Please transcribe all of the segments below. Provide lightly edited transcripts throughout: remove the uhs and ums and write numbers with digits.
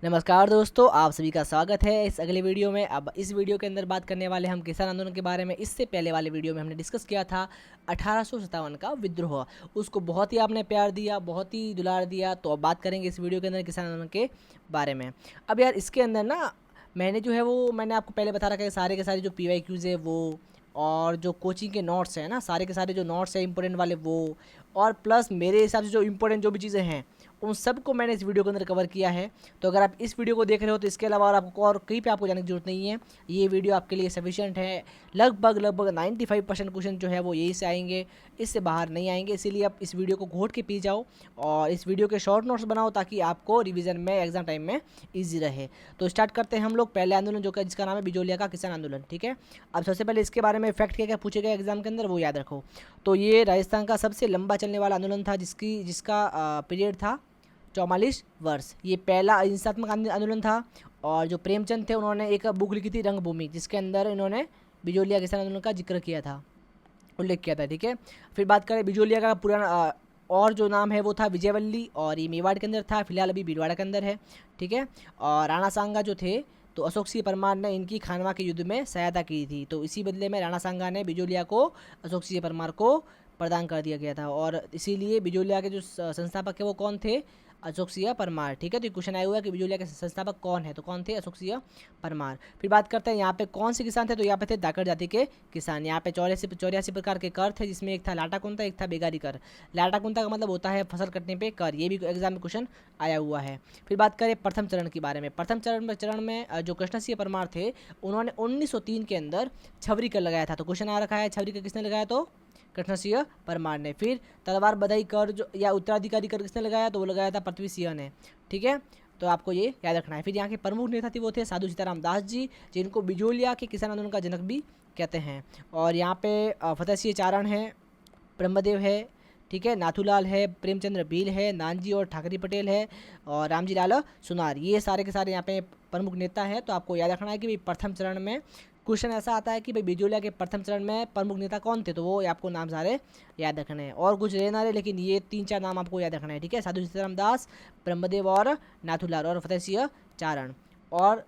नमस्कार दोस्तों, आप सभी का स्वागत है इस अगले वीडियो में। अब इस वीडियो के अंदर बात करने वाले हम किसान आंदोलन के बारे में। इससे पहले वाले वीडियो में हमने डिस्कस किया था 1857 का विद्रोह। उसको बहुत ही आपने प्यार दिया, बहुत ही दुलार दिया। तो अब बात करेंगे इस वीडियो के अंदर किसान आंदोलन के बारे में। अब यार इसके अंदर ना मैंने जो है वो मैंने आपको पहले बता रखा है, सारे के सारे जो PYQs है वो, और जो कोचिंग के नोट्स हैं ना, सारे के सारे जो नोट्स हैं इंपॉर्टेंट वाले वो, और प्लस मेरे हिसाब से जो इंपॉर्टेंट जो भी चीज़ें हैं उन सब को मैंने इस वीडियो के अंदर कवर किया है। तो अगर आप इस वीडियो को देख रहे हो तो इसके अलावा और आपको और कहीं पे आपको जाने की जरूरत नहीं है। ये वीडियो आपके लिए सफिशिएंट है। लगभग लगभग 95% क्वेश्चन जो है वो यही से आएंगे, इससे बाहर नहीं आएंगे। इसीलिए आप इस वीडियो को घोट के पी जाओ और इस वीडियो के शॉर्ट नोट्स बनाओ ताकि आपको रिविजन में एग्जाम टाइम में ईजी रहे। तो स्टार्ट करते हैं हम लोग पहले आंदोलन जो जिसका नाम है बिजोलिया का किसान आंदोलन। ठीक है, अब सबसे पहले इसके बारे में फैक्ट क्या क्या पूछे गए एग्जाम के अंदर वो याद रखो। तो ये राजस्थान का सबसे लंबा चलने वाला आंदोलन था जिसका पीरियड था 44 वर्ष। ये पहला अहिंसात्मक आंदोलन था। और जो प्रेमचंद थे उन्होंने एक बुक लिखी थी रंगभूमि, जिसके अंदर इन्होंने बिजोलिया किसान आंदोलन का जिक्र किया था, उल्लेख किया था। ठीक है, फिर बात करें बिजोलिया का पुराना और जो नाम है वो था विजयवल्ली, और ये मेवाड़ के अंदर था, फिलहाल अभी भीलवाड़ा के अंदर है। ठीक है, और राणा सांगा जो थे तो अशोक सिंह परमार ने इनकी खानवा के युद्ध में सहायता की थी। तो इसी बदले में राणा सांगा ने बिजोलिया को अशोक सिंह परमार को प्रदान कर दिया गया था, और इसीलिए बिजोलिया के जो संस्थापक है वो कौन थे? अशोक सिंह परमार। ठीक है, तो क्वेश्चन आया हुआ है कि बिजोलिया के संस्थापक कौन है, तो कौन थे? अशोक सिंह परमार। फिर बात करते हैं यहाँ पे कौन से किसान थे, तो यहाँ पे थे धाकड़ जाति के किसान। यहाँ पे 84 प्रकार के कर थे, जिसमें एक था लाटा कुंता, एक था बेगारी कर। लाटा कुंता का मतलब होता है फसल कटने पे कर। ये भी एग्जाम में क्वेश्चन आया हुआ है। फिर बात करें प्रथम चरण के बारे में। प्रथम चरण में जो कृष्ण सिंह परमार थे उन्होंने 1903 के अंदर छवरी कर लगाया था। तो क्वेश्चन आ रखा है छवरी कर किसने लगाया, तो कृष्ण सिंह परमार ने। फिर तलवार बधाई कर जो या उत्तराधिकारी कर किसने लगाया, तो वो लगाया था पृथ्वी सिंह ने। ठीक है, तो आपको ये याद रखना है। फिर यहाँ के प्रमुख नेता थे वो थे साधु सीताराम दास जी, जिनको बिजोलिया के किसान आंदोलन का जनक भी कहते हैं। और यहाँ पे फतेह सिंह चारण है, ब्रह्मदेव है, ठीक है, नाथूलाल है, प्रेमचंद्र भील है, नानजी और ठाकरी पटेल है, और रामजी लाल सुनार। ये सारे के सारे यहाँ पे प्रमुख नेता है। तो आपको याद रखना है कि भाई प्रथम चरण में क्वेश्चन ऐसा आता है कि भाई बिजोलिया के प्रथम चरण में प्रमुख नेता कौन थे, तो वो आपको नाम सारे याद रखने हैं। और कुछ रहे ना रहे, लेकिन ये 3-4 नाम आपको याद रखना है। ठीक है, साधु सीताराम दास, ब्रह्मदेव और नाथूलाल और फतेह सिंह चारण। और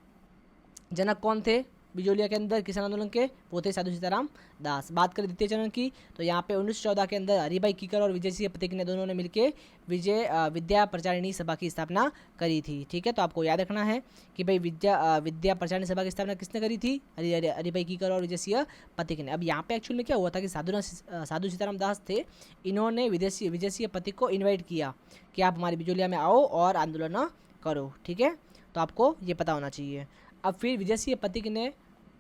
जनक कौन थे बिजोलिया के अंदर किसान आंदोलन के, वो थे साधु सीताराम दास। बात करें द्वितीय चरण की, तो यहाँ पे 1914 के अंदर हरिभाई कीकर और विजय सिंह पथिक ने दोनों ने मिलकर विद्या प्रचारिणी सभा की स्थापना करी थी। ठीक है, तो आपको याद रखना है कि भाई विद्या प्रचारिणी सभा की स्थापना किसने करी थी? हरिभाई कीकर और विजय सिंह पथिक ने। अब यहाँ पे एक्चुअल में क्या हुआ था कि साधु सीताराम दास थे, इन्होंने विजय सिंह पथिक को इन्वाइट किया कि आप हमारी बिजोलिया में आओ और आंदोलन करो। ठीक है, तो आपको ये पता होना चाहिए। अब फिर विजय सिंह पथिक ने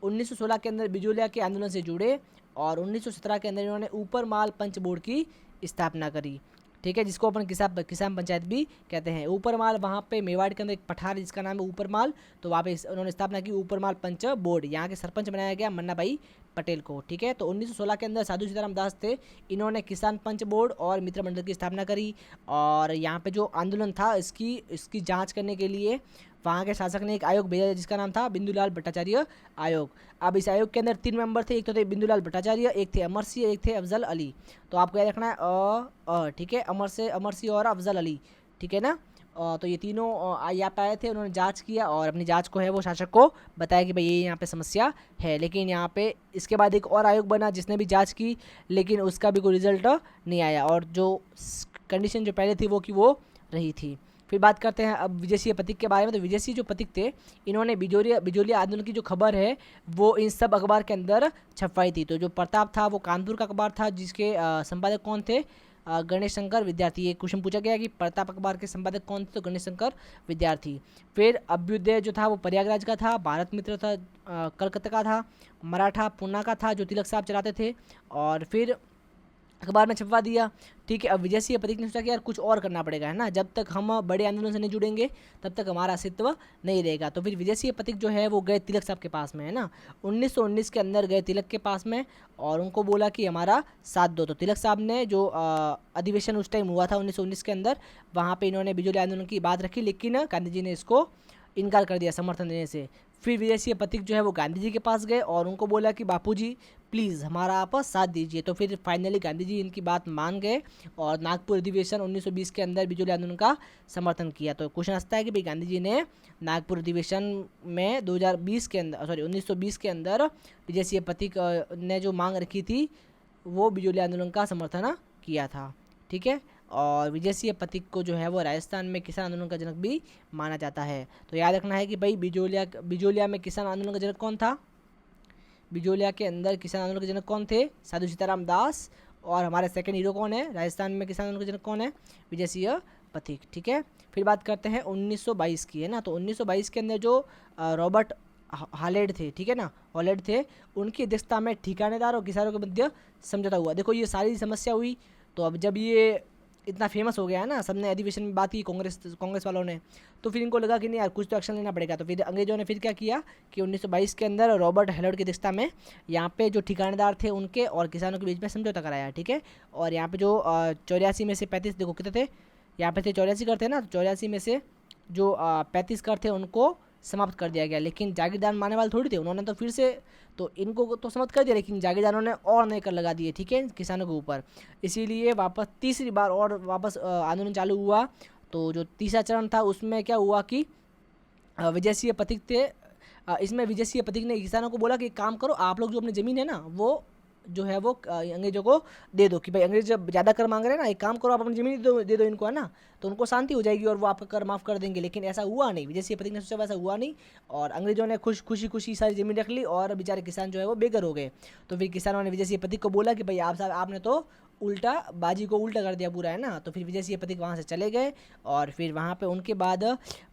1916 के अंदर बिजोलिया के आंदोलन से जुड़े, और 1917 के अंदर इन्होंने ऊपर माल पंच बोर्ड की स्थापना करी। ठीक है, जिसको अपन किसान पंचायत भी कहते हैं। ऊपर माल वहाँ पे मेवाड़ के अंदर एक पठार है जिसका नाम है ऊपर माल, तो वहाँ पे उन्होंने स्थापना की ऊपर माल पंच बोर्ड। यहाँ के सरपंच बनाया गया मन्ना भाई पटेल को। ठीक है, तो 1916 के अंदर साधु सीताराम दास थे, इन्होंने किसान पंच बोर्ड और मित्र मंडल की स्थापना करी। और यहाँ पे जो आंदोलन था इसकी जाँच करने के लिए वहाँ के शासक ने एक आयोग भेजा जिसका नाम था बिंदुलाल भट्टाचार्य आयोग। अब इस आयोग के अंदर 3 मेंबर थे, एक तो थे बिंदुलाल भट्टाचार्य, एक थे अमर सिंह, एक थे अफजल अली। तो आपको याद रखना है ठीक है, अमर सिंह और अफजल अली। ठीक है ना, तो ये तीनों यहाँ पे आए थे, उन्होंने जांच किया और अपनी जांच को है वो शासक को बताया कि भाई ये यहाँ पे समस्या है। लेकिन यहाँ पे इसके बाद एक और आयोग बना जिसने भी जांच की, लेकिन उसका भी कोई रिजल्ट नहीं आया, और जो कंडीशन जो पहले थी वो रही थी। फिर बात करते हैं अब विजय सिंह पथिक के बारे में। तो विजय सिंह जो पथिक थे, इन्होंने बिजोलिया आंदोलन की जो खबर है वो इन सब अखबार के अंदर छपवाई थी। तो जो प्रताप था वो कानपुर का अखबार था, जिसके संपादक कौन थे? गणेश शंकर विद्यार्थी। ये क्वेश्चन पूछा गया कि प्रताप अखबार के संपादक कौन थे, तो गणेश शंकर विद्यार्थी। फिर अभ्युदय जो था वो प्रयागराज का था, भारत मित्र था कलकत्ता का था, मराठा पूना का था जो तिलक साहब चलाते थे, और फिर अखबार में छपवा दिया। ठीक है, अब विजय सिंह पथिक ने सोचा कि यार कुछ और करना पड़ेगा, है ना, जब तक हम बड़े आंदोलन से नहीं जुड़ेंगे तब तक हमारा अस्तित्व नहीं रहेगा। तो फिर विजय सिंह पथिक जो है वो गए तिलक साहब के पास में, है ना, 1919 के अंदर गए तिलक के पास में और उनको बोला कि हमारा साथ दो। तो तिलक साहब ने जो अधिवेशन उस टाइम हुआ था 1919 के अंदर, वहाँ पर इन्होंने बिजोलिया आंदोलन की बात रखी, लेकिन गांधी जी ने इसको इनकार कर दिया समर्थन देने से। फिर विजय सिंह पथिक जो है वो गांधी जी के पास गए और उनको बोला कि बापूजी प्लीज़ हमारा आप साथ दीजिए। तो फिर फाइनली गांधी जी इनकी बात मान गए और नागपुर अधिवेशन 1920 के अंदर बिजोली आंदोलन का समर्थन किया। तो क्वेश्चन आता है कि भाई गांधी जी ने नागपुर अधिवेशन में 2020 के अंदर 1920 के अंदर विजय सिंह पथिक ने जो मांग रखी थी वो बिजोली आंदोलन का समर्थन किया था। ठीक है, और विजय सिंह पथिक को जो है वो राजस्थान में किसान आंदोलन का जनक भी माना जाता है। तो याद रखना है कि भाई बिजोलिया में किसान आंदोलन का जनक कौन था। बिजोलिया के अंदर किसान आंदोलन के जनक कौन थे, साधु सीताराम दास। और हमारे सेकंड हीरो कौन है राजस्थान में किसान आंदोलन के जनक कौन है, विजय सिंह पथिक। ठीक है, फिर बात करते हैं 1922 की, है ना। तो 1922 के अंदर जो रॉबर्ट हॉलैंड थे, ठीक है ना, हॉलैंड थे, उनकी अध्यक्षता में ठिकानेदार और किसानों के मध्य समझौता हुआ। देखो ये सारी समस्या हुई, तो अब जब ये इतना फेमस हो गया है ना, सबने अधिवेशन में बात की कांग्रेस वालों ने, तो फिर इनको लगा कि नहीं यार कुछ तो एक्शन लेना पड़ेगा। तो फिर अंग्रेजों ने फिर क्या किया कि 1922 के अंदर रॉबर्ट हॉलैंड की अध्यक्षता में यहाँ पे जो ठिकानेदार थे उनके और किसानों के बीच में समझौता कराया। ठीक है, और यहाँ पे जो 84 में से 35, देखो कितने थे यहाँ पे थे 84 कर थे ना, तो 84 में से जो 35 कर थे उनको समाप्त कर दिया गया। लेकिन जागीरदार मानने वाले थोड़ी थे, उन्होंने तो फिर से तो इनको तो समाप्त कर दिया, लेकिन जागीरदारों ने और नए कर लगा दिए। ठीक है, किसानों के ऊपर, इसीलिए वापस तीसरी बार और वापस आंदोलन चालू हुआ। तो जो तीसरा चरण था उसमें क्या हुआ कि विजय सिंह पथिक थे, इसमें विजय सिंह पथिक ने किसानों को बोला कि काम करो, आप लोग जो अपनी ज़मीन है ना वो जो है वो अंग्रेजों को दे दो, कि भाई अंग्रेज जब ज़्यादा कर मांग रहे हैं ना, एक काम करो आप अपनी ज़मीन दे दो इनको, है ना, तो उनको शांति हो जाएगी और वो आपका कर माफ़ कर देंगे। लेकिन ऐसा हुआ नहीं, विजय सिंह पथिक ने सोचा वैसा हुआ नहीं, और अंग्रेजों ने खुशी सारी ज़मीन रख ली और बेचारे किसान जो है वो बेघर हो गए। तो फिर किसानों ने विजय सिंह पथिक को बोला कि भाई आप साहब आपने तो उल्टा बाजी को उल्टा कर दिया पूरा, है ना। तो फिर विजय सिंह पथिक वहाँ से चले गए और फिर वहाँ पे उनके बाद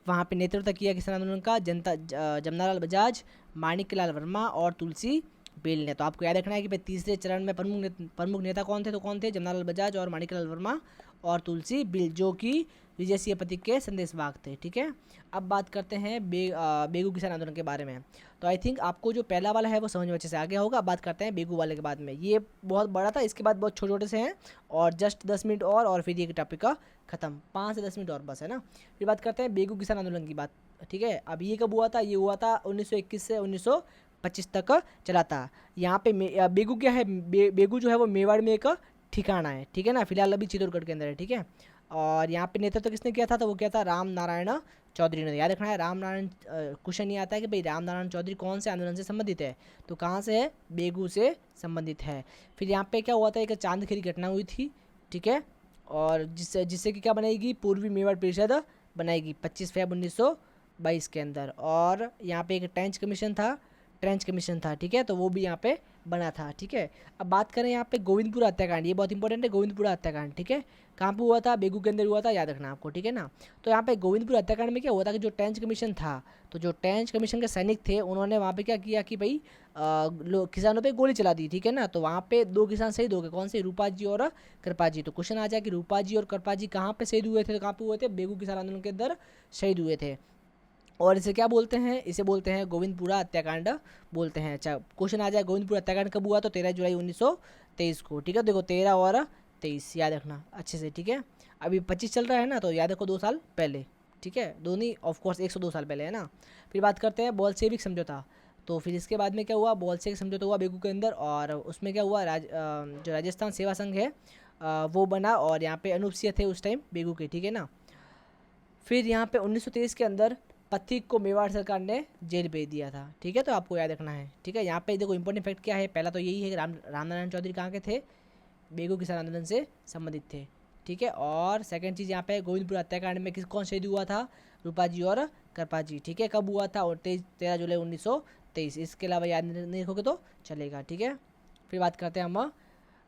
वहाँ पे नेतृत्व किया किसान आंदोलन का जमनालाल बजाज, माणिक्यलाल वर्मा और तुलसी बेल ने। तो आपको याद रखना है कि भाई तीसरे चरण में प्रमुख नेता कौन थे, तो कौन थे, जमनालाल बजाज और माणिक्यलाल वर्मा और तुलसी बेल, जो कि विजय सिंह पथिक के संदेशवाहक थे। ठीक है, अब बात करते हैं बेगू किसान आंदोलन के बारे में। तो आई थिंक आपको जो पहला वाला है वो समझ में अच्छे से आ गया होगा। अब बात करते हैं बेगू वाले के बाद में, ये बहुत बड़ा था, इसके बाद बहुत छोटे छोटे से हैं और जस्ट 10 मिनट और फिर ये टॉपिक का खत्म, 5 से 10 मिनट और बस, है ना। फिर बात करते हैं बेगू किसान आंदोलन की बात। ठीक है, अब ये कब हुआ था, ये हुआ था 1921 से 1925 तक चला था। यहाँ पे बेगू क्या है, बेगू जो है वो मेवाड़ में एक ठिकाना है। ठीक है ना, फिलहाल अभी चित्तौड़गढ़ के अंदर है। ठीक है, और यहाँ पे नेतृत्व किसने किया था, तो वो किया था राम नारायण चौधरी ने। याद रखना है राम नारायण, क्वेश्चन ये आता है कि भाई राम नारायण चौधरी कौन से आंदोलन से संबंधित है, तो कहाँ से है, बेगू से संबंधित है। फिर यहाँ पे क्या हुआ था, एक चांदखेड़ी घटना हुई थी। ठीक है, और जिससे कि क्या बनाएगी, पूर्वी मेवाड़ परिषद बनाएगी 25 फरवरी 1922 के अंदर। और यहाँ पे एक ट्रेंच कमीशन था। ठीक है, तो वो भी यहाँ पे बना था। ठीक है, अब बात करें यहाँ पे गोविंदपुरा हत्याकांड, ये बहुत इंपॉर्टेंट है, गोविंदपुरा हत्याकांड। ठीक है, कहाँ पे हुआ था, बेगू के अंदर हुआ था, याद रखना आपको। ठीक है ना, तो यहाँ पे गोविंदपुरा हत्याकांड में क्या हुआ था कि जो ट्रेंच कमीशन था, तो जो ट्रेंच कमीशन के सैनिक थे उन्होंने वहाँ पे क्या किया कि भाई किसानों पे गोली चला दी। ठीक है ना, तो वहाँ पे 2 किसान शहीद हो गए, कौन से, रूपा जी और कृपा जी। तो क्वेश्चन आ जाए कि रूपा जी और कृपा जी कहाँ पे शहीद हुए थे, तो कहाँ पे हुए थे, बेगू किसान आंदोलन के अंदर शहीद हुए थे। और इसे क्या बोलते हैं, इसे बोलते हैं गोविंदपुरा हत्याकांड बोलते हैं। अच्छा, क्वेश्चन आ जाए गोविंदपुरा हत्याकांड कब हुआ, तो 13 जुलाई 1923 को। ठीक है, देखो 13 और 23 याद रखना अच्छे से। ठीक है, अभी 25 चल रहा है ना, तो याद रखो 2 साल पहले। ठीक है, दोनों ऑफकोर्स 102 साल पहले, है ना। फिर बात करते हैं बोल्शेविक समझौता। तो फिर इसके बाद में क्या हुआ, बोल्शेविक समझौता हुआ बेगू के अंदर, और उसमें क्या हुआ, जो राजस्थान सेवा संघ है वो बना, और यहाँ पे अनूप सिंह थे उस टाइम बेगू के। ठीक है ना, फिर यहाँ पे 1923 के अंदर पथिक को मेवाड़ सरकार ने जेल भेज दिया था। ठीक है, तो आपको याद रखना है। ठीक है, यहाँ पे देखो इंपॉर्टेंट फैक्ट क्या है, पहला तो यही है कि रामनारायण चौधरी कहाँ के थे, बेगू किसान आंदोलन से संबंधित थे। ठीक है, और सेकंड चीज़ यहाँ पे गोविंदपुरा हत्याकांड में कौन शहीद हुआ था, रूपा जी और कृपा जी। ठीक है, कब हुआ था, और 13 जुलाई 1923। इसके अलावा याद नहीं रखोगे तो चलेगा। ठीक है, फिर बात करते हैं हम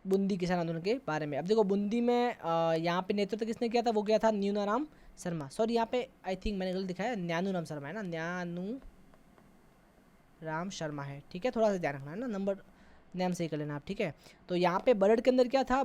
बूंदी किसान आंदोलन के बारे में। अब देखो बूंदी में यहाँ पे नेतृत्व किसने किया था, वो किया था न्यूनाराम शर्मा। सॉरी, यहाँ पे आई थिंक मैंने गलत दिखाया, न्यानू राम शर्मा है ना, न्यानू राम शर्मा है। ठीक है, थोड़ा सा ध्यान रखना है ना, नंबर नेम सही कर लेना आप। ठीक है, तो यहाँ पे बरड के अंदर क्या था,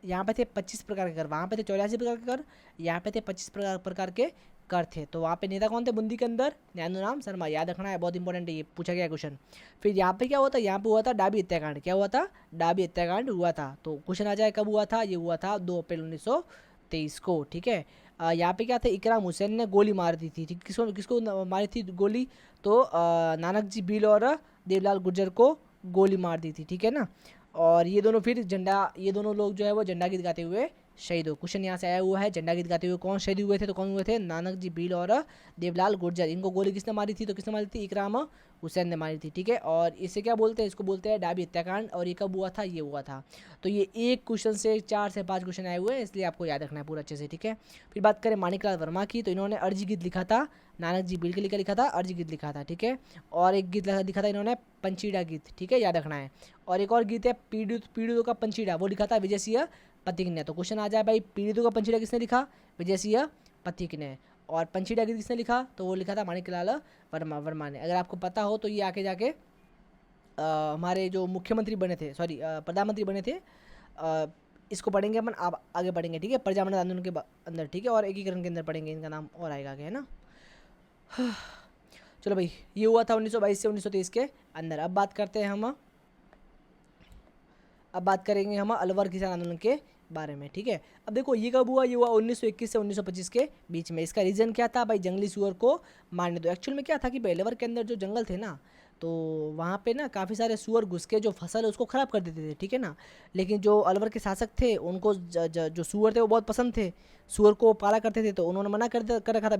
यहाँ पे थे 25 प्रकार के कर, वहाँ पे थे 84 प्रकार के कर, यहाँ पे थे 25 प्रकार के कर थे। तो वहाँ पे नेता कौन थे बूंदी के अंदर, न्यानूराम शर्मा। याद रखना है, बहुत इंपॉर्टेंट है, ये पूछा गया क्वेश्चन। फिर यहाँ पे क्या हुआ था, यहाँ पे हुआ था डाबी हत्याकांड। क्या हुआ था, डाबी हत्याकांड हुआ था। तो क्वेश्चन आ जाए कब हुआ था, ये हुआ था 2 अप्रैल 1923 को। ठीक है, यहाँ पे क्या था, इकराम हुसैन ने गोली मार दी थी। किसको किसको मारी थी गोली, तो नानक जी भील और देवलाल गुर्जर को गोली मार दी थी, ठीक है ना। और ये दोनों लोग जो है वो झंडा गीत गाते हुए शहीद हो। क्वेश्चन यहाँ से आया हुआ है, झंडा गीत गाते हुए कौन शहीद हुए थे, तो कौन हुए थे, नानक जी भील और देवलाल गुर्जर। इनको गोली किसने मारी थी, तो किसने मारी थी, इकराम हुसैन ने मारी थी, ठीक है। और इसे क्या बोलते हैं, इसको बोलते हैं डाबी हत्याकांड। और ये कब हुआ था, ये हुआ था। तो ये एक क्वेश्चन से 4 से 5 क्वेश्चन आए हुए हैं, इसलिए आपको याद रखना है पूरा अच्छे से, ठीक है। फिर बात करें माणिकलाल वर्मा की, तो इन्होंने अर्जी गीत लिखा था, नानक जी भील के लिए लिखा था, अर्जी गीत लिखा था, ठीक है। और एक गीत लिखा था इन्होंने पंचीड़ा गीत, ठीक है, याद रखना है। और एक और गीत है पीड़ितों का पंचीड़ा, वो लिखा था विजय सिंह पथिक ने। तो क्वेश्चन आ जाए भाई, पीड़ितों का पंचीड़ा किसने लिखा, विजय सिंह पथिक ने। और पंचीड़ा गीत किसने लिखा, तो वो लिखा था माणिकलाल वर्मा ने। अगर आपको पता हो तो ये आके जाके हमारे जो मुख्यमंत्री बने थे, सॉरी प्रधानमंत्री बने थे, इसको पढ़ेंगे अपन, आप आगे पढ़ेंगे, ठीक है, प्रजामंडल आंदोलन के अंदर, ठीक है, और एकीकरण के अंदर पढ़ेंगे, इनका नाम और आएगा आगे, है ना। चलो भाई, ये हुआ था 1922 से 1923 के अंदर। अब बात करेंगे हम अलवर किसान आंदोलन के बारे में, ठीक है। अब देखो ये कब हुआ, ये हुआ 1921 से 1925 के बीच में। इसका रीज़न क्या था भाई, जंगली सुअर को मारने दो। एक्चुअल में क्या था कि अलवर के अंदर जो जंगल थे ना, तो वहाँ पे ना काफ़ी सारे सुअर घुस के जो फसल है उसको ख़राब कर देते थे, ठीक है ना। लेकिन जो अलवर के शासक थे उनको जो सुअर थे वो बहुत पसंद थे, सुअर को पाला करते थे। तो उन्होंने कर रखा था,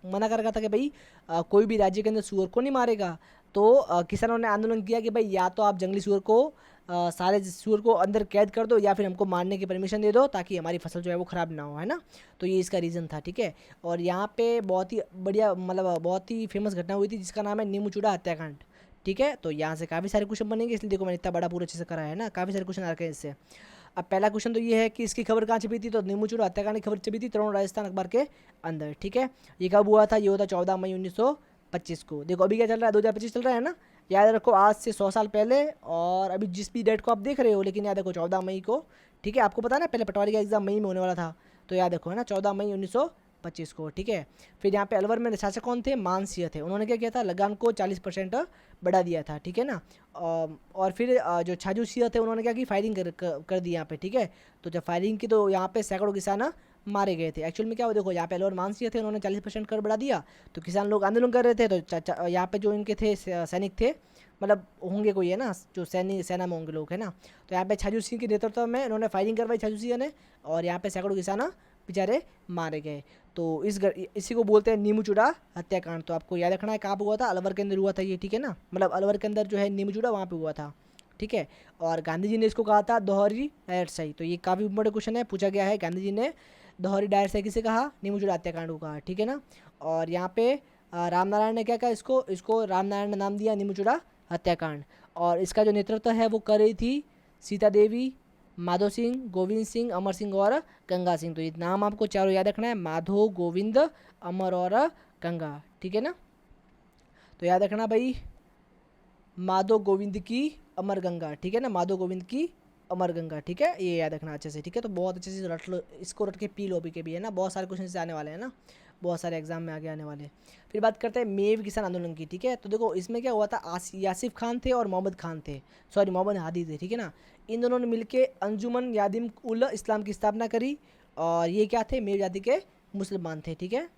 मना कर रखा था कि भाई कोई भी राज्य के अंदर सुअर को नहीं मारेगा। तो किसानों ने आंदोलन किया कि भाई या तो आप जंगली सुअर को सारे सुअर को अंदर कैद कर दो, या फिर हमको मारने की परमिशन दे दो, ताकि हमारी फसल जो है वो ख़राब ना हो, है ना। तो ये इसका रीज़न था, ठीक है। और यहाँ पे बहुत ही बढ़िया, मतलब बहुत ही फेमस घटना हुई थी जिसका नाम है नीमूचूड़ा हत्याकांड, ठीक है। तो यहाँ से काफ़ी सारे क्वेश्चन बनेंगे, इसलिए देखो मैंने इतना बड़ा पूरा अच्छे से करा है ना, काफ़ी सारे क्वेश्चन आ रखे हैं इससे। अब पहला क्वेश्चन तो ये है कि इसकी खबर कहाँ छपी थी, तो नीमूचूड़ा हत्याकांड की खबर छपी थी तरुण राजस्थान अखबार के अंदर, ठीक है। ये कब हुआ था, ये हुआ था 14 मई 1925 को। देखो अभी क्या चल रहा है, 2025 चल रहा है ना, याद रखो आज से 100 साल पहले। और अभी जिस भी डेट को आप देख रहे हो, लेकिन याद रखो 14 मई को, ठीक है। आपको पता है ना पहले पटवारी का एग्जाम मई में होने वाला था, तो याद रखो, है ना, 14 मई 1925 को, ठीक है। फिर यहाँ पे अलवर में शासक कौन थे, मान सिंह थे। उन्होंने क्या किया था, लगान को 40% बढ़ा दिया था, ठीक है ना। और फिर जो छाजू सिंह थे उन्होंने क्या की, फायरिंग कर दी यहाँ पे, ठीक है। तो जब फायरिंग की तो यहाँ पे सैकड़ों किसान मारे गए थे। एक्चुअल में क्या हुआ, देखो यहाँ पे अलवर मान सिंह थे, उन्होंने 40% कर बढ़ा दिया, तो किसान लोग आंदोलन कर रहे थे। तो यहाँ पे जो इनके थे सैनिक थे, मतलब होंगे कोई, है ना, जो सेना में होंगे लोग, है ना। तो यहाँ पे छाजू सिंह के नेतृत्व में इन्होंने फायरिंग करवाई, छाजू सिंह ने, और यहाँ पे सैकड़ों किसान बेचारे मारे गए। तो इसी को बोलते हैं नीमूचूड़ा हत्याकांड। तो आपको याद रखना है कहाँ पे हुआ था, अलवर के अंदर हुआ था ये, ठीक है ना। मतलब अलवर के अंदर जो है नीमूचूड़ा, वहाँ पे हुआ था, ठीक है। और गांधी जी ने इसको कहा था दोहरी डायरशाही। तो ये काफ़ी इंपॉर्टेंट क्वेश्चन है, पूछा गया है, गांधी जी ने दोहरी डायरशाही किसे कहा, नीमूचूड़ा हत्याकांड को कहा, ठीक है ना। और यहाँ पे रामनारायण ने क्या कहा, इसको रामनारायण ने नाम दिया नीमूचूड़ा हत्याकांड। और इसका जो नेतृत्व है वो कर रही थी सीता देवी, माधो सिंह, गोविंद सिंह, अमर सिंह और गंगा सिंह। तो ये नाम आपको चारों याद रखना है, माधो, गोविंद, अमर और गंगा, ठीक है ना। तो याद रखना भाई, माधो गोविंद की अमर गंगा, ठीक है ना, माधो गोविंद की अमर गंगा, ठीक है, ये याद रखना अच्छे से, ठीक है। तो बहुत अच्छे से रट लो इसको, रट के पी लो भी के भी, है ना, बहुत सारे क्वेश्चन से आने वाले हैं ना, बहुत सारे एग्जाम में आगे आने वाले। फिर बात करते हैं मेव किसान आंदोलन की, ठीक है। तो देखो इसमें क्या हुआ था, यासिफ खान थे और मोहम्मद खान थे, सॉरी मोहम्मद हादी थे, ठीक है ना। इन दोनों ने मिलकर अंजुमन यादिम उल इस्लाम की स्थापना करी। और ये क्या थे, मेव जाति के मुसलमान थे, ठीक है।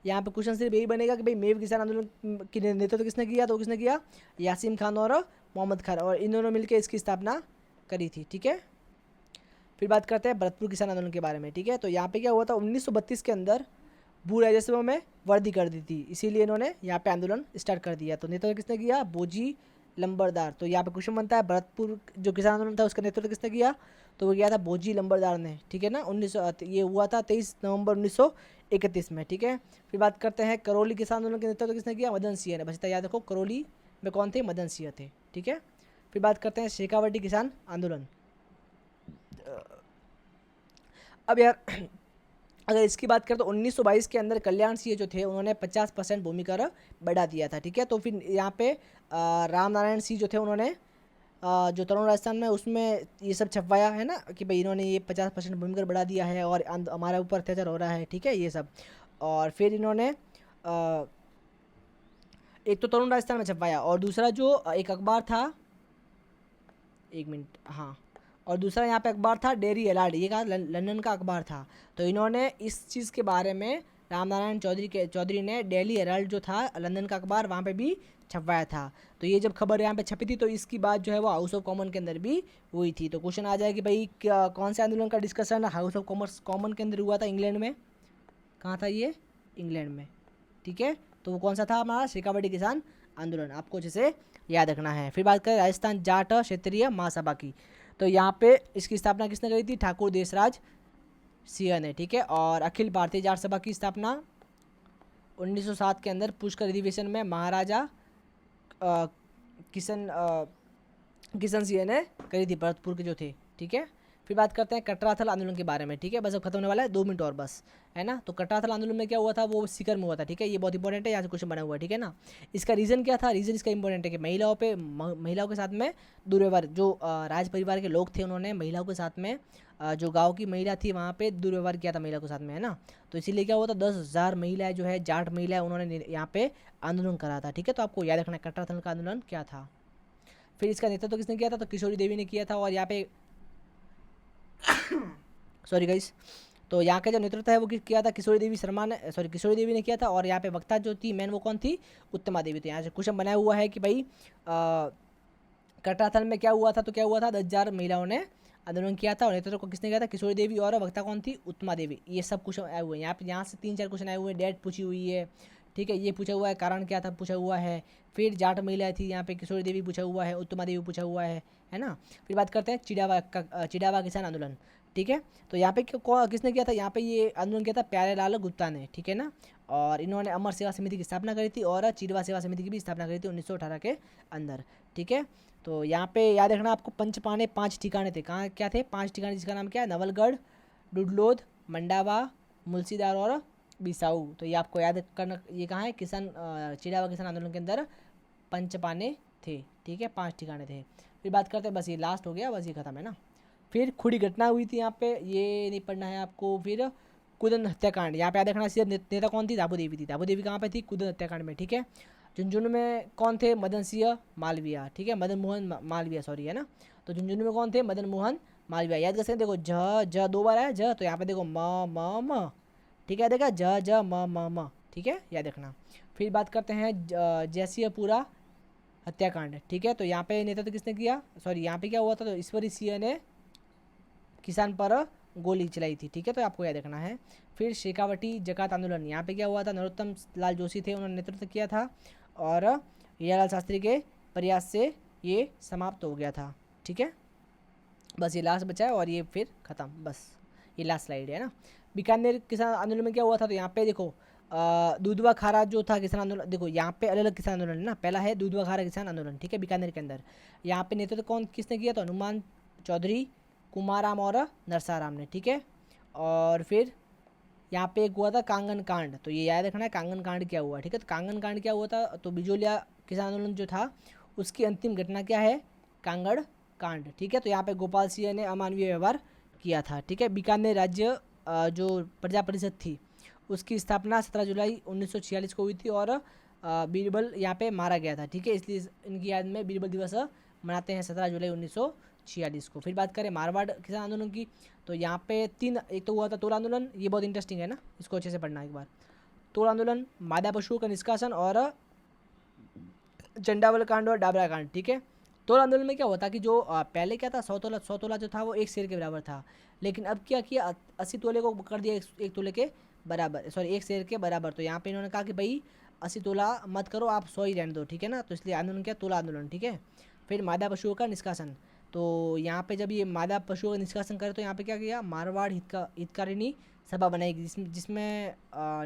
यहाँ पे क्वेश्चन सिर्फ यही बनेगा कि भाई मेव किसान आंदोलन की नेतृत्व किसने किया, तो किसने किया, यासीम खान और मोहम्मद खान, और इन दोनों मिलकर इसकी स्थापना करी थी, ठीक है। फिर बात करते हैं भरतपुर किसान आंदोलन के बारे में, ठीक है। तो यहाँ पे क्या हुआ था, 1932 के अंदर भू राजस्व में वृद्धि कर दी थी, इसीलिए इन्होंने यहाँ पे आंदोलन स्टार्ट कर दिया। तो नेतृत्व किसने किया, बोजी लंबरदार। तो यहाँ पे क्वेश्चन बनता है, भरतपुर जो किसान आंदोलन था उसका नेतृत्व किसने किया, तो वो किया था बोजी लंबरदार ने, ठीक है ना। ये हुआ था 23 नवंबर 1931 में, ठीक है। फिर बात करते हैं करौली किसान आंदोलन के नेतृत्व किसने किया, मदन सिंह ने। बस इतना याद रखो, करौली में कौन थे, मदन सिंह थे, ठीक है। फिर बात करते हैं शेखावटी किसान आंदोलन। अब यार अगर इसकी बात करें तो 1922 के अंदर कल्याण सिंह जो थे उन्होंने 50% भूमि कर बढ़ा दिया था, ठीक है। तो फिर यहाँ पे राम नारायण सिंह जो थे उन्होंने जो तरुण राजस्थान में उसमें ये सब छपवाया है ना, कि भाई इन्होंने ये 50% भूमि कर बढ़ा दिया है और हमारे ऊपर अत्याचार हो रहा है, ठीक है, ये सब। और फिर इन्होंने एक तो तरुण राजस्थान में छपवाया, और दूसरा जो एक अखबार था, एक मिनट, हाँ, और दूसरा यहाँ पे अखबार था डेरी एलार्ड, ये कहा लंदन का अखबार था। तो इन्होंने इस चीज़ के बारे में रामनारायण चौधरी ने डेली हेराल्ड जो था लंदन का अखबार, वहाँ पे भी छपवाया था। तो ये जब खबर यहाँ पे छपी थी तो इसकी बात जो है वो हाउस ऑफ कॉमन के अंदर भी हुई थी। तो क्वेश्चन आ जाए कि भाई कौन से आंदोलन का डिस्कशन हाउस ऑफ कॉमन के अंदर हुआ था इंग्लैंड में? कहाँ था ये? इंग्लैंड में, ठीक है। तो वो कौन सा था हमारा? शेखावटी किसान आंदोलन, आपको अच्छे से याद रखना है। फिर बात करें राजस्थान जाट क्षेत्रीय महासभा की, तो यहाँ पे इसकी स्थापना किसने करी थी? ठाकुर देशराज सिंह ने, ठीक है। और अखिल भारतीय जाट सभा की स्थापना 1907 के अंदर पुष्कर अधिवेशन में महाराजा किशन सिंह ने करी थी, भरतपुर के जो थे, ठीक है। फिर बात करते हैं कटराथल आंदोलन के बारे में, ठीक है। बस अब खत्म होने वाला है, 2 मिनट और बस, है ना। तो कटराथल आंदोलन में क्या हुआ था? वो सीकर में हुआ था, ठीक है। ये बहुत इंपॉर्टेंट है, यहाँ से क्वेश्चन बना हुआ है, ठीक है ना। इसका रीज़न क्या था? रीज़न इसका इंपॉर्टेंट है कि महिलाओं के साथ में दुर्व्यवहार, जो राज परिवार के लोग थे उन्होंने महिलाओं के साथ में, जो गाँव की महिला थी वहाँ पे दुर्व्यवहार किया था महिला के साथ में, है ना। तो इसीलिए क्या हुआ था? 10,000 महिलाएं जो है जाट महिलाएं उन्होंने यहाँ पे आंदोलन करा था, ठीक है। तो आपको याद रखना है कटराथल का आंदोलन क्या था। फिर इसका नेतृत्व किसने किया था? तो किशोरी देवी ने किया था। और यहाँ पे सॉरी गाइस, तो यहाँ का जो नेतृत्व है वो किया था किशोरी देवी ने किया था। और यहाँ पे वक्ता जो थी मेन वो कौन थी? उत्तमा देवी। तो यहाँ से क्वेश्चन बनाया हुआ है कि भाई कटराथल में क्या हुआ था? तो क्या हुआ था? 10,000 महिलाओं ने आंदोलन किया था और नेतृत्व को किसने किया था? किशोरी देवी। और वक्ता कौन थी? उत्तमा देवी। ये सब क्वेश्चन आए हुए हैं यहाँ से 3-4 क्वेश्चन आए हुए हैं। डेट पूछी हुई है, ठीक है। ये पूछा हुआ है, कारण क्या था पूछा हुआ है। फिर जाट महिलाएं थी यहाँ पे, किशोरी देवी पूछा हुआ है, उत्तमा देवी पूछा हुआ है ना। फिर बात करते हैं चिड़ावा किसान आंदोलन, ठीक है। तो यहाँ पे किसने किया था? यहाँ पे ये आंदोलन किया था प्यारेलाल गुप्ता ने, ठीक है ना। और इन्होंने अमर सेवा समिति की स्थापना करी थी और चिड़वा सेवा समिति की भी स्थापना करी थी 1918 के अंदर, ठीक है। तो यहाँ पे याद रखना आपको पंचपाने 5 ठिकाने थे। कहाँ क्या थे? 5 ठिकाने, जिसका नाम क्या है? नवलगढ़, डुडलोद, मंडावा, मुलसीदार और बिसाऊ। तो ये आपको याद करना, ये कहाँ है? चिड़ावा किसान आंदोलन के अंदर पंचपाने थे, ठीक है। 5 ठिकाने थे। फिर बात करते हैं, बस ये लास्ट हो गया, बस ये खत्म है ना। फिर खुड़ी घटना हुई थी यहाँ पे, ये नहीं पढ़ना है आपको। फिर कुदन हत्याकांड, यहाँ पे याद रखना सीधा नेता कौन थी? दाबू देवी थी। दाबू देवी कहाँ पे थी? कुदन हत्याकांड में, ठीक है। झुंझुनू में कौन थे? मदन सिंह मालवीय, ठीक है। मदन मोहन मालवीय, सॉरी, है ना। तो झुंझुनू में कौन थे? मदन मोहन मालवीय। याद कर सकते हैं, देखो ज 2 बार आया ज, तो यहाँ पे देखो म, ठीक है। देखा ज म, ठीक है, याद रखना। फिर बात करते हैं जयसिंहपुरा हत्याकांड, ठीक है। तो यहाँ पे नेतृत्व तो किसने किया? सॉरी, यहाँ पे क्या हुआ था? तो ईश्वरी सिंह ने किसान पर गोली चलाई थी, ठीक है। तो आपको याद रखना है। फिर शेखावटी जकात आंदोलन, यहाँ पे क्या हुआ था? नरोत्तम लाल जोशी थे, उन्होंने नेतृत्व किया था और हीरालाल शास्त्री के प्रयास से ये समाप्त हो गया था, ठीक है। बस ये लास्ट बचा है और ये फिर ख़त्म, बस ये लास्ट स्लाइड है ना। बीकानेर किसान आंदोलन में क्या हुआ था? तो यहाँ पे देखो दूधवा खारा जो था किसान आंदोलन, देखो यहाँ पे अलग अलग किसान आंदोलन है ना। पहला है दूधवा खारा किसान आंदोलन, ठीक है, बीकानेर के अंदर। यहाँ पे नेतृत्व कौन किसने किया? तो हनुमान चौधरी, कुमाराम और नरसाराम ने, ठीक है। और फिर यहाँ पे एक हुआ था कांगन कांड, तो ये याद रखना है कांगन कांड क्या हुआ, ठीक है। तो कांगन कांड क्या हुआ था? तो बिजोलिया किसान आंदोलन जो था उसकी अंतिम घटना क्या है? कांगड़ कांड, ठीक है। तो यहाँ पे गोपाल सिंह ने अमानवीय व्यवहार किया था, ठीक है। बीकानेर राज्य जो प्रजा परिषद थी उसकी स्थापना 17 जुलाई 1946 को हुई थी और बीरबल यहाँ पे मारा गया था, ठीक है। इसलिए इनकी याद में बीरबल दिवस मनाते हैं 17 जुलाई 1946 को। फिर बात करें मारवाड़ किसान आंदोलन की, तो यहाँ पे 3, एक तो हुआ था तोड़ आंदोलन, ये बहुत इंटरेस्टिंग है ना, इसको अच्छे से पढ़ना एक बार। तोड़ आंदोलन, मादा पशुओं का निष्कासन और चंडावल कांड और डाबरा कांड, ठीक है। तोड़ आंदोलन में क्या हुआ था कि जो पहले क्या था 100 तोला जो था वो 1 शेर के बराबर था, लेकिन अब क्या किया 80 तोले को कर दिया 1 तोले के बराबर, सॉरी 1 शेर के बराबर। तो यहाँ पे इन्होंने कहा कि भाई 80 तोला मत करो, आप 100 ही रहने दो, ठीक है ना। तो इसलिए आंदोलन क्या? तोला आंदोलन, ठीक है। फिर मादा पशुओं का निष्कासन, तो यहाँ पे जब ये मादा पशुओं का निष्कासन करे तो यहाँ पे क्या किया? मारवाड़ हितकारिणी सभा बनाई, जिसमें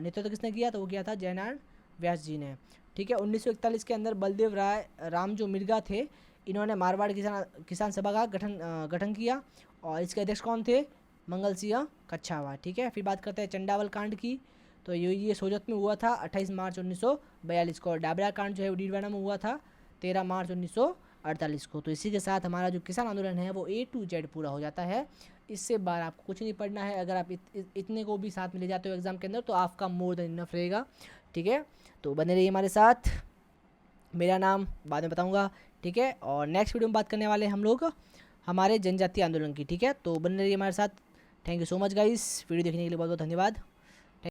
नेतृत्व किसने किया? तो वो किया था जयनारायण व्यास जी ने, ठीक है। 1941 के अंदर बलदेव राम जो मिर्गा थे, इन्होंने मारवाड़ किसान सभा का गठन किया और इसके अध्यक्ष कौन थे? मंगल सिंह कच्छावा, ठीक है। फिर बात करते हैं चंडावल कांड की, तो ये सोजत में हुआ था 28 मार्च 1942 को। डाबरा कांड जो है वो डीडवाना में हुआ था 13 मार्च 1948 को। तो इसी के साथ हमारा जो किसान आंदोलन है वो A to Z पूरा हो जाता है। इससे बाहर आपको कुछ नहीं पढ़ना है। अगर आप इतने को भी साथ में ले जाते हो एग्जाम के अंदर तो आपका मोर देन इनफ रहेगा, ठीक है। तो बने रहिए हमारे साथ, मेरा नाम बाद में बताऊंगा, ठीक है। और नेक्स्ट वीडियो में बात करने वाले हम लोग हमारे जनजातीय आंदोलन की, ठीक है। तो बने रहिए हमारे साथ। Thank you so much guys, video देखने के लिए बहुत बहुत धन्यवाद।